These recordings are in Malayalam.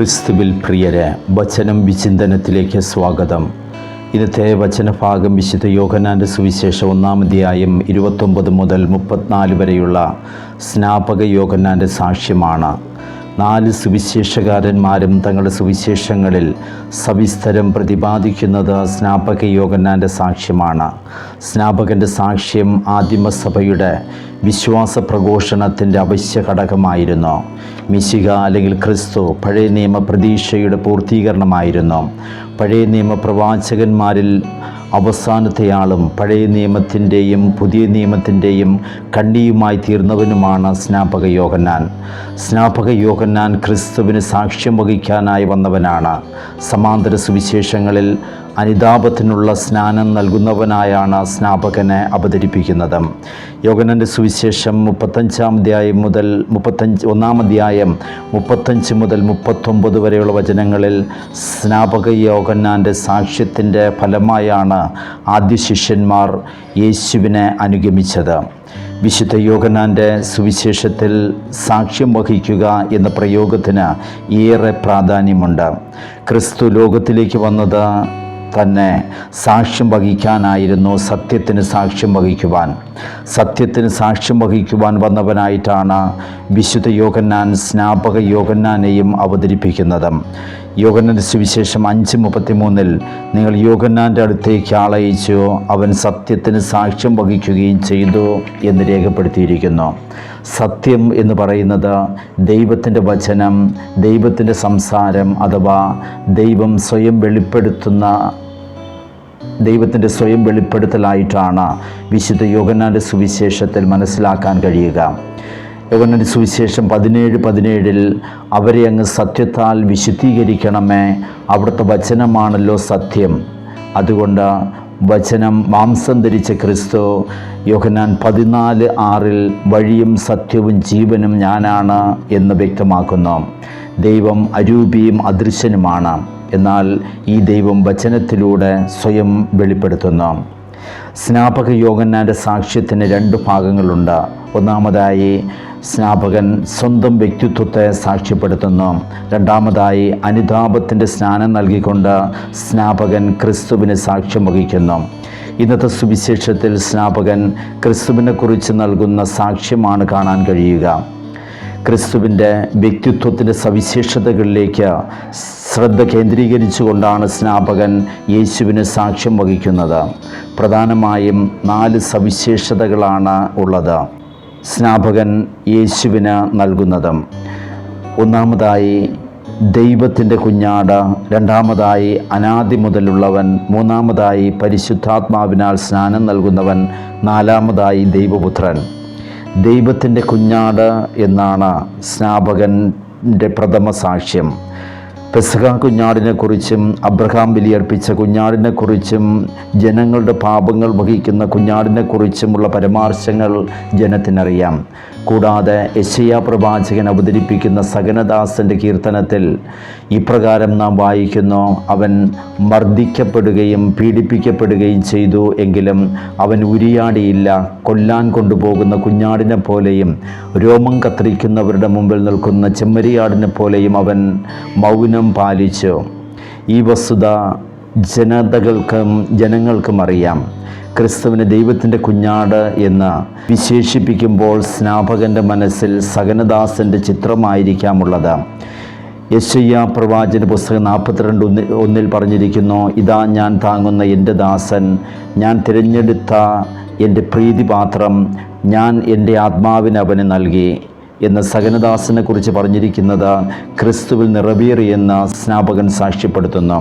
ക്രിസ്തുവിൽ പ്രിയരെ, വചനം വിചിന്തനത്തിലേക്ക് സ്വാഗതം. ഇന്നത്തെ വചനഭാഗം വിശുദ്ധ യോഹന്നാൻ്റെ സുവിശേഷം 1-ാം അധ്യായം 29 മുതൽ 34 വരെയുള്ള സ്നാപക യോഹന്നാൻ്റെ സാക്ഷ്യമാണ്. 4 സുവിശേഷകാരന്മാരും തങ്ങളുടെ സുവിശേഷങ്ങളിൽ സവിസ്തരം പ്രതിപാദിക്കുന്നത് സ്നാപക യോഹന്നാൻ്റെ സാക്ഷ്യമാണ്. സ്നാപകൻ്റെ സാക്ഷ്യം ആദിമസഭയുടെ വിശ്വാസ പ്രഘോഷണത്തിൻ്റെ അവശ്യ ഘടകമായിരുന്നു. മിശിഹ അല്ലെങ്കിൽ ക്രിസ്തു പഴയ നിയമ പ്രതീക്ഷയുടെ പൂർത്തീകരണമായിരുന്നു. പഴയ നിയമ പ്രവാചകന്മാരിൽ അവസാനത്തെയാളും പഴയ നിയമത്തിൻ്റെയും പുതിയ നിയമത്തിൻ്റെയും കണ്ണിയുമായി തീർന്നവനുമാണ് സ്നാപക യോഹന്നാൻ. സ്നാപക യോഹന്നാൻ ക്രിസ്തുവിന് സാക്ഷ്യം വഹിക്കാനായി വന്നവനാണ്. സമാന്തര സുവിശേഷങ്ങളിൽ അനുതാപത്തിനുള്ള സ്നാനം നൽകുന്നവനായാണ് സ്നാപകനെ അവതരിപ്പിക്കുന്നത്. യോഹന്നാൻ്റെ സുവിശേഷം 1-ാം അധ്യായം മുതൽ 35 മുതൽ 39 വരെയുള്ള വചനങ്ങളിൽ സ്നാപക യോഹന്നാൻ്റെ സാക്ഷ്യത്തിൻ്റെ ഫലമായാണ് ആദ്യ ശിഷ്യന്മാർ യേശുവിനെ അനുഗമിച്ചത്. വിശുദ്ധ യോഹന്നാൻ്റെ സുവിശേഷത്തിൽ സാക്ഷ്യം വഹിക്കുക എന്ന പ്രയോഗത്തിന് ഏറെ പ്രാധാന്യമുണ്ട്. ക്രിസ്തു ലോകത്തിലേക്ക് വന്നത് തന്നെ സാക്ഷ്യം വഹിക്കാനായിരുന്നു, സത്യത്തിന് സാക്ഷ്യം വഹിക്കുവാൻ വന്നവനായിട്ടാണ് വിശുദ്ധ യോഹന്നാൻ സ്നാപക യോഹന്നാനെയും അവതരിപ്പിക്കുന്നത്. യോഹന്നാൻ്റെ സുവിശേഷം 5:33 നിങ്ങൾ യോഹന്നാൻ്റെ അടുത്തേക്ക് ആളയച്ചു, അവൻ സത്യത്തിന് സാക്ഷ്യം വഹിക്കുകയും ചെയ്തു എന്ന് രേഖപ്പെടുത്തിയിരിക്കുന്നു. സത്യം എന്ന് പറയുന്നത് ദൈവത്തിൻ്റെ വചനം, ദൈവത്തിൻ്റെ സംസാരം അഥവാ ദൈവത്തിൻ്റെ സ്വയം വെളിപ്പെടുത്തലായിട്ടാണ് വിശുദ്ധ യോഹന്നാൻ്റെ സുവിശേഷത്തിൽ മനസ്സിലാക്കാൻ കഴിയുക. യോഹന്നാൻ്റെ സുവിശേഷം 17:17 അവരെ അങ്ങ് സത്യത്താൽ വിശുദ്ധീകരിക്കണമേ, അവിടുത്തെ വചനമാണല്ലോ സത്യം. അതുകൊണ്ട് വചനം മാംസം ധരിച്ച ക്രിസ്തു യോഹന്നാൻ 14:6 വഴിയും സത്യവും ജീവനും ഞാനാണ് എന്ന് വ്യക്തമാക്കുന്നു. ദൈവം അരൂപിയും അദൃശ്യനുമാണ്. എന്നാൽ ഈ ദൈവം വചനത്തിലൂടെ സ്വയം വെളിപ്പെടുത്തുന്നു. സ്നാപക യോഹന്നാൻ്റെ സാക്ഷ്യത്തിന് 2 ഭാഗങ്ങളുണ്ട്. ഒന്നാമതായി സ്നാപകൻ സ്വന്തം വ്യക്തിത്വത്തെ സാക്ഷ്യപ്പെടുത്തുന്നു. രണ്ടാമതായി അനുതാപത്തിൻ്റെ സ്നാനം നൽകിക്കൊണ്ട് സ്നാപകൻ ക്രിസ്തുവിന് സാക്ഷ്യം വഹിക്കുന്നു. ഇന്നത്തെ സുവിശേഷത്തിൽ സ്നാപകൻ ക്രിസ്തുവിനെക്കുറിച്ച് നൽകുന്ന സാക്ഷ്യമാണ് കാണാൻ കഴിയുക. ക്രിസ്തുവിൻ്റെ വ്യക്തിത്വത്തിൻ്റെ സവിശേഷതകളിലേക്ക് ശ്രദ്ധ കേന്ദ്രീകരിച്ചുകൊണ്ടാണ് സ്നാപകൻ യേശുവിന് സാക്ഷ്യം വഹിക്കുന്നത്. പ്രധാനമായും 4 സവിശേഷതകളാണ് ഉള്ളത് സ്നാപകൻ യേശുവിന് നൽകുന്നത്. ഒന്നാമതായി ദൈവത്തിൻ്റെ കുഞ്ഞാട്, രണ്ടാമതായി അനാദി മുതലുള്ളവൻ, മൂന്നാമതായി പരിശുദ്ധാത്മാവിനാൽ സ്നാനം നൽകുന്നവൻ, നാലാമതായി ദൈവപുത്രൻ. ദൈവത്തിൻ്റെ കുഞ്ഞാട് എന്നാണ് സ്നാപകൻ്റെ പ്രഥമ സാക്ഷ്യം. പെസഹ കുഞ്ഞാടിനെക്കുറിച്ചും അബ്രഹാം ബലിയർപ്പിച്ച കുഞ്ഞാടിനെക്കുറിച്ചും ജനങ്ങളുടെ പാപങ്ങൾ വഹിക്കുന്ന കുഞ്ഞാടിനെക്കുറിച്ചുമുള്ള പരാമർശങ്ങൾ ജനത്തിനറിയാം. കൂടാതെ യെശയ്യാ പ്രവാചകൻ അവതരിപ്പിക്കുന്ന സകനദാസൻ്റെ കീർത്തനത്തിൽ ഇപ്രകാരം നാം വായിക്കുന്നു, അവൻ മർദ്ദിക്കപ്പെടുകയും പീഡിപ്പിക്കപ്പെടുകയും ചെയ്തു, എങ്കിലും അവൻ ഉരിയാടിയില്ല. കൊല്ലാൻ കൊണ്ടുപോകുന്ന കുഞ്ഞാടിനെ പോലെയും രോമം കത്തിരിക്കുന്നവരുടെ മുമ്പിൽ നിൽക്കുന്ന ചെമ്മരിയാടിനെ പോലെയും അവൻ മൗനം പാലിച്ചു. ഈ വസ്തുത ജനങ്ങൾക്കും അറിയാം. ക്രിസ്തുവിനെ ദൈവത്തിൻ്റെ കുഞ്ഞാട് എന്ന് വിശേഷിപ്പിക്കുമ്പോൾ സ്നാപകൻ്റെ മനസ്സിൽ സകനദാസൻ്റെ ചിത്രമായിരിക്കാമുള്ളത്. യെശയ്യാ പ്രവാചന പുസ്തകം 42:1 പറഞ്ഞിരിക്കുന്നു, ഇതാ ഞാൻ താങ്ങുന്ന എൻ്റെ ദാസൻ, ഞാൻ തിരഞ്ഞെടുത്ത എൻ്റെ പ്രീതിപാത്രം, ഞാൻ എൻ്റെ ആത്മാവിന് അവന് നൽകി എന്ന് സകനദാസനെ കുറിച്ച് പറഞ്ഞിരിക്കുന്നത് ക്രിസ്തുവിൽ നിറവേറിയെന്ന് സ്നാപകൻ സാക്ഷ്യപ്പെടുത്തുന്നു.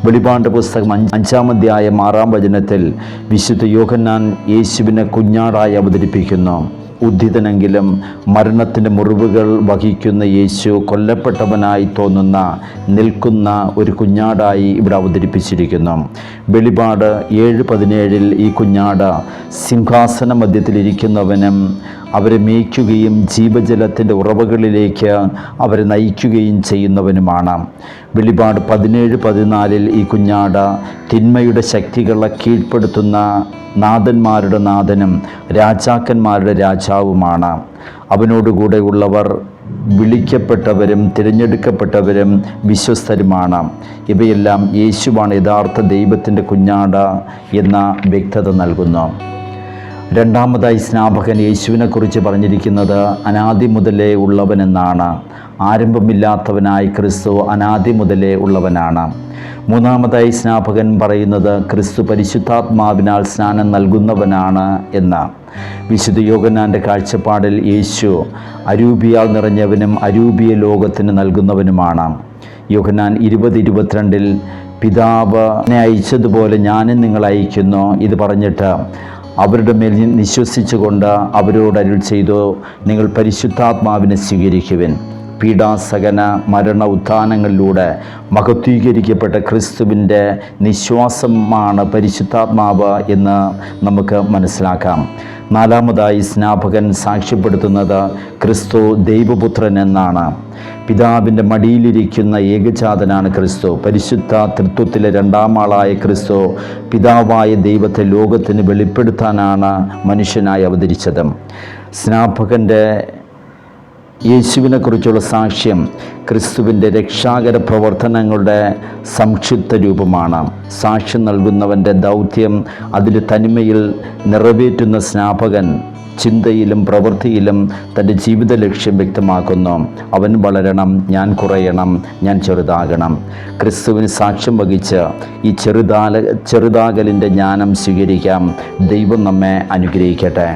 വെളിപാട് പുസ്തകം 5-ാം അധ്യായം 6-ാം വചനത്തിൽ വിശുദ്ധ യോഹന്നാൻ യേശുവിനെ കുഞ്ഞാടായി അവതരിപ്പിക്കുന്നു. ഉദ്ധിതനെങ്കിലും മരണത്തിൻ്റെ മുറിവുകൾ വഹിക്കുന്ന യേശു കൊല്ലപ്പെട്ടവനായി നിൽക്കുന്ന ഒരു കുഞ്ഞാടായി ഇവിടെ അവതരിപ്പിച്ചിരിക്കുന്നു. വെളിപാട് 7:17 ഈ കുഞ്ഞാട് സിംഹാസന മധ്യത്തിലിരിക്കുന്നവനും അവരെ മേയ്ക്കുകയും ജീവജലത്തിൻ്റെ ഉറവകളിലേക്ക് അവരെ നയിക്കുകയും ചെയ്യുന്നവനുമാണ്. വെളിപാട് 17:14 ഈ കുഞ്ഞാട് തിന്മയുടെ ശക്തികളെ കീഴ്പ്പെടുത്തുന്ന നാഥന്മാരുടെ നാഥനും രാജാക്കന്മാരുടെ രാജാവുമാണ്. അവനോടുകൂടെ ഉള്ളവർ വിളിക്കപ്പെട്ടവരും തിരഞ്ഞെടുക്കപ്പെട്ടവരും വിശ്വസ്തരുമാണ്. ഇവയെല്ലാം യേശുവാണ് യഥാർത്ഥ ദൈവത്തിൻ്റെ കുഞ്ഞാട് എന്ന വ്യക്തത നൽകുന്നു. രണ്ടാമതായി സ്നാപകൻ യേശുവിനെക്കുറിച്ച് പറഞ്ഞിരിക്കുന്നത് അനാദി മുതലേ ഉള്ളവനെന്നാണ്. ആരംഭമില്ലാത്തവനായ ക്രിസ്തു അനാദി മുതലേ ഉള്ളവനാണ്. മൂന്നാമതായി സ്നാപകൻ പറയുന്നത് ക്രിസ്തു പരിശുദ്ധാത്മാവിനാൽ സ്നാനം നൽകുന്നവനാണ് എന്ന്. വിശുദ്ധ യോഹന്നാൻ്റെ കാഴ്ചപ്പാടിൽ യേശു അരൂപിയാൽ നിറഞ്ഞവനും അരൂപിയ ലോകത്തിന് നൽകുന്നവനുമാണ്. യോഹന്നാൻ 20:22 പിതാവ് എന്നെ അയച്ചതുപോലെ ഞാനും നിങ്ങളെ അയക്കുന്നു ഇത് പറഞ്ഞിട്ട് അവരുടെ മേൽ വിശ്വസിച്ചുകൊണ്ട് അവരോട് അരുൾ ചെയ്തു, നിങ്ങൾ പരിശുദ്ധാത്മാവിനെ സ്വീകരിക്കുവിൻ. പീഡാസകന മരണ ഉത്ഥാനങ്ങളിലൂടെ മഹത്വീകരിക്കപ്പെട്ട ക്രിസ്തുവിൻ്റെ നിശ്വാസമാണ് പരിശുദ്ധാത്മാവ് എന്ന് നമുക്ക് മനസ്സിലാക്കാം. നാലാമതായി സ്നാപകൻ സാക്ഷ്യപ്പെടുത്തുന്നത് ക്രിസ്തു ദൈവപുത്രൻ എന്നാണ്. പിതാവിൻ്റെ മടിയിലിരിക്കുന്ന ഏകജാതനാണ് ക്രിസ്തു. പരിശുദ്ധ തൃത്വത്തിലെ രണ്ടാം ആളായ ക്രിസ്തു പിതാവായ ദൈവത്തെ ലോകത്തിന് വെളിപ്പെടുത്താനാണ് മനുഷ്യനായി അവതരിച്ചത്. സ്നാപകൻ്റെ യേശുവിനെക്കുറിച്ചുള്ള സാക്ഷ്യം ക്രിസ്തുവിൻ്റെ രക്ഷാകര പ്രവർത്തനങ്ങളുടെ സംക്ഷിപ്ത രൂപമാണ്. സാക്ഷ്യം നൽകുന്നവൻ്റെ ദൗത്യം അതിൻ്റെ തനിമയിൽ നിറവേറ്റുന്ന സ്നാപകൻ ചിന്തയിലും പ്രവൃത്തിയിലും തൻ്റെ ജീവിത ലക്ഷ്യം വ്യക്തമാക്കുന്നു. അവൻ വളരണം, ഞാൻ കുറയണം, ഞാൻ ചെറുതാകണം. ക്രിസ്തുവിന് സാക്ഷ്യം വഹിച്ച് ഈ ചെറുതാകലിൻ്റെ ജ്ഞാനം സ്വീകരിക്കാം. ദൈവം നമ്മെ അനുഗ്രഹിക്കട്ടെ.